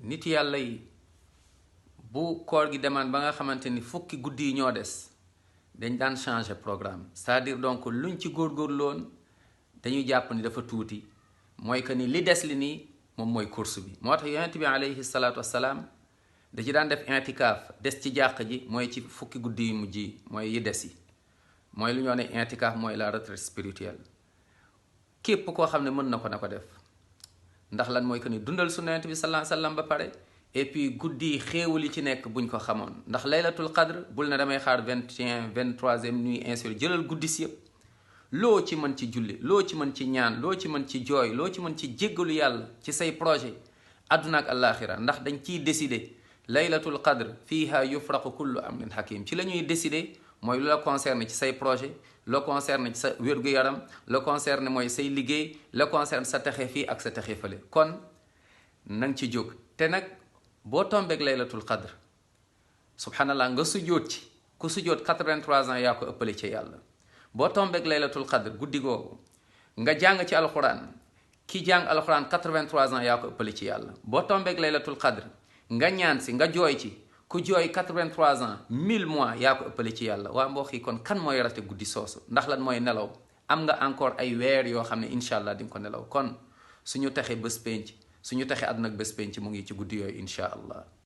nit yàlla yi bu koor gi demaan ba nga xamante ni fukki guddi yi ñoo des dañ daan changer programme c'est-à-dire donc luñ ci góorgóorloon dañuy jàpp ni dafa tuuti mooy que ni li des li nii moom mooy course bi moo tax yonent bi alayhi salaatu wassalaam da ci daan def intikaaf des ci jàq ji mooy ci fukki guddi yu mujj yi mooy yi des yi mooy lu ñoo ne intikaaf mooy la retraite spirituelle képp koo xam ne mën na ko def ndax lan mooy que ni dundal sunna yonent bi sallallahu alayhi wasallam ba pare et puis guddi xéewal yi ci nekk buñ ko xamoon ndax laylatul qadr bul ne damay xaar 21 23e nuit insur jëlal guddi si yëpp loo ci mën ci julli loo ci mën ci ñaan loo ci mën ci jooy loo ci mën ci jéggalu yàlla ci say projet àdduna ak àllaaxira ndax dañ ciy décider laylatul qadr fiha yufraqu kullu amrin hakim ci la ñuy décider mooy lu la concerne ci say projet la concerne ci sa wér-gu-yaram la concerne mooy say liggéey la concerne sa texe fii ak sa texe fële kon nang ci jóg te nag boo tombeeg laylatul qadr subhanallah nga sujjóot ci ku sujjóot 83 ans yaa ko ëppale ci yàlla boo tombeeg laylatul qadr guddi googu nga jàng ci alxuraan ki jàng alxuraan 83 ans yaa ko ëppale ci yàlla boo tombeeg laylatul qadr nga ñaan si nga jooy ci ku jooy 83 ans 1000 mois yaa ko ëppale ci yàlla waa mbokk yi kon kan mooy rate guddi soosu ndax lan mooy nelaw am nga encore ay weer yoo xam ne incha allah di nga ko nelaw kon suñu texe bés penc suñu texe àdduna ak bés penc mu ngi ci guddi yooyu incha allah